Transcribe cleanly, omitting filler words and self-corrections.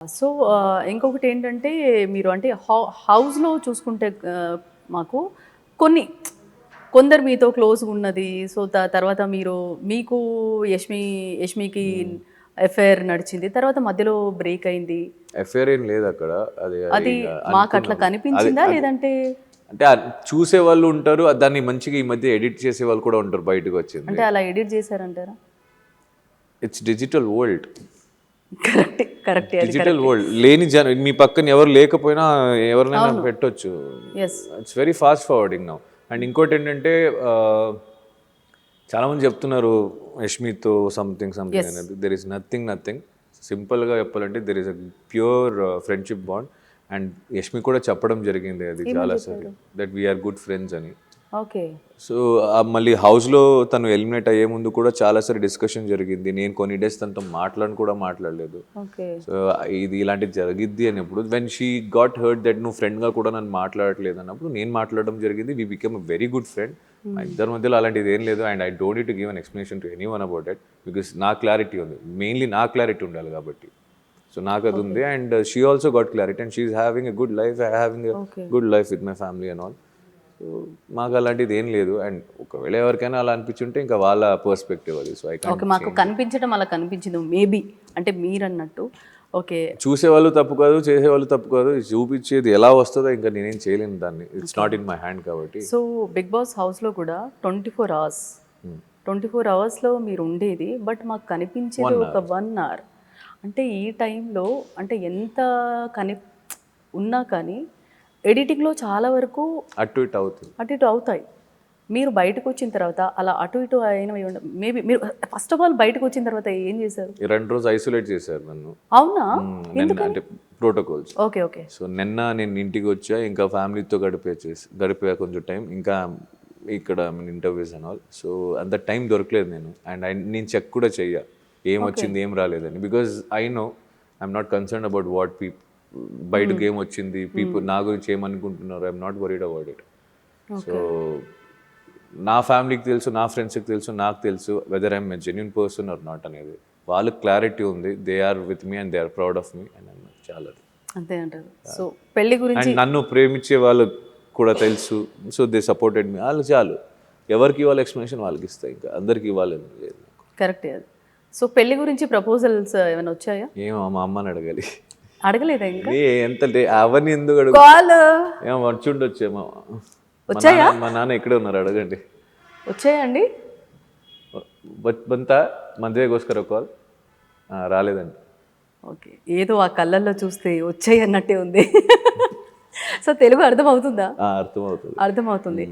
So, ఇంకొకటేంటంటే మీరు అంటే హౌస్‌లో చూసుకుంటే మాకు కొన్ని కొందరు మీతో క్లోజ్‌గున్నది. సో, తర్వాత మీకు యష్మికి ఎఫైర్ నడిచింది. తర్వాత మధ్యలో బ్రేక్ అయింది. ఎఫ్ఐఆర్ ఏం లేదు అక్కడ. అది అది అది ఇంగ మాకట్లా అనుకున్నాం. అది కనిపించిందా? అది లేదంటే అంటే చూసేవాళ్ళు ఉంటారు. దాన్ని మంచిగా ఈ మధ్య ఎడిట్ చేసేవాళ్ళు కూడా ఉంటారు బయటకొచ్చింది. అంటే అలా ఎడిట్ చేశారంటారా? It's digital world. కరెక్టే. కరెక్టే. అది డిజిటల్ కరెక్టే. వరల్డ్. లేని మీ పక్కన ఎవరు లేకపోయినా ఎవరినైనా అవును. పెట్టొచ్చు. Yes. It's very fast forwarding now. And ఇంకోటేంటంటే చాలామంది చెప్తున్నారు యష్మితో సంథింగ్ యెస్. అనేది. There is nothing. సింపుల్గా చెప్పాలంటే there is a pure friendship bond. And Yashmi కూడా చెప్పడం జరిగింది అది ఏమని చాలాసార్లు దట్ వీఆర్ గుడ్ ఫ్రెండ్స్ అని. ఓకే. సో మళ్ళీ హౌస్లో తను ఎలిమినేట్ అయ్యే ముందు కూడా చాలాసార్లు డిస్కషన్ జరిగింది. నేను కొన్ని డేస్ తనతో మాట్లాడలేదు. ఓకే. సో ఇది ఇలాంటిది జరిగిద్ది అన్నప్పుడు when she got hurt that నువ్వు ఫ్రెండ్గా కూడా నన్ను మాట్లాడట్లేదు అన్నప్పుడు నేను మాట్లాడడం జరిగింది. We become a very good friend. మా ఇద్దరి మధ్యలో అలాంటిది ఏం లేదు. And I don't need to give an explanation to anyone about it because నా క్లారిటీ ఉంది. మెయిన్లీ నా క్లారిటీ ఉండాలి కాబట్టి. సో నాకు అది ఉంది. And she also got clarity and she's having a good life. Having a good life with my family and all. So మాకు అలాంటిది ఏం లేదు. అండ్ ఒకవేళ ఎవరికైనా అలా అనిపించుంటే ఇంకా వాళ్ళ పర్స్పెక్టివ్ అది. So okay. మాకు కనిపించడం అలా కనిపించింది. మేబీ అంటే మీరన్నట్టు ఓకే. చూసేవాళ్ళు తప్పు కాదు, చేసేవాళ్ళు తప్పు కాదు. చూపించేది ఎలా వస్తుందో ఇంకా నేనేం చేయలేను దాన్ని. It's not in my hand కాబట్టి. సో బిగ్ బాస్ హౌస్లో కూడా 24 అవర్స్ 24 అవర్స్లో మీరు ఉండేది. బట్ మాకు కనిపించేది ఒక 1 అవర్. అంటే ఈ టైంలో అంటే ఎంత కని ఉన్నా కానీ ఎడిటింగ్లో చాలా వరకు అటు ఇటు అవుతుంది. అటు ఇటు అవుతాయి. మీరు బయటకు వచ్చిన తర్వాత అలా అటు ఇటు అయినవి మేబీ మీరు ఫస్ట్ ఆఫ్ ఆల్ బయటకు వచ్చిన తర్వాత ఏం చేశారు? 2 రోజులు ఐసోలేట్ చేశారు నన్ను. అవునా? అంటే ప్రోటోకాల్స్. ఓకే. ఓకే. సో నిన్న నేను ఇంటికి వచ్చా. ఇంకా ఫ్యామిలీతో గడిపా కొంచెం టైం. ఇంకా ఇక్కడ ఇంటర్వ్యూస్ అండ్ ఆల్. సో అంత టైం దొరకలేదు నేను. అండ్ నేను చెక్ కూడా చెయ్య ఏం వచ్చింది ఏం రాలేదని. Because I know I'm not concern about what బయటకు ఏం వచ్చింది, పీపుల్ నా గురించి ఏమనుకుంటున్నారు. I'm not worried about it. So నా ఫ్యామిలీకి తెలుసు, నా ఫ్రెండ్స్కి తెలుసు, నాకు తెలుసు whether I'm a genuine person or not అనేది. వాళ్ళకి క్లారిటీ ఉంది. They are with me and they are proud of me and చాలా అంతే అంటారు. సో పెళ్లి గురించి అండ్ నన్ను ప్రేమించే వాళ్ళు కూడా తెలుసు. So they supported me. వాళ్ళు చాలు. ఎవరికి ఇవ్వాలి ఎక్స్ప్లెనేషన్ వాళ్ళకి ఇస్తాయి. ఇంకా అందరికి ఇవ్వాలని లేదు. కరెక్టే అది. సో పెళ్లి గురించి ప్రపోజల్స్ ఏమైనా వచ్చాయా? ఏమో మా అమ్మని అడగాలి. అడగలేదా ఇంకా? ఎంత అవన్నీ ఎందుకు అడుగు? కాల్ ఏమో వచ్చుండొచ్చేమో. వచ్చాయా? మా నాన్న ఇక్కడే ఉన్నారు, అడగండి. వచ్చాయండి? ಬಂತ ಮದುವೆಗೋಸ್ಕರ ಕಾಲ್ రాలేదండి. ఓకే. ఏదో ఆ కళ్ళల్లో చూస్తే వచ్చాయి అన్నట్టే ఉంది. సో తెలుగు అర్థమవుతుందా? అర్థమవుతుంది. అర్థమవుతుంది.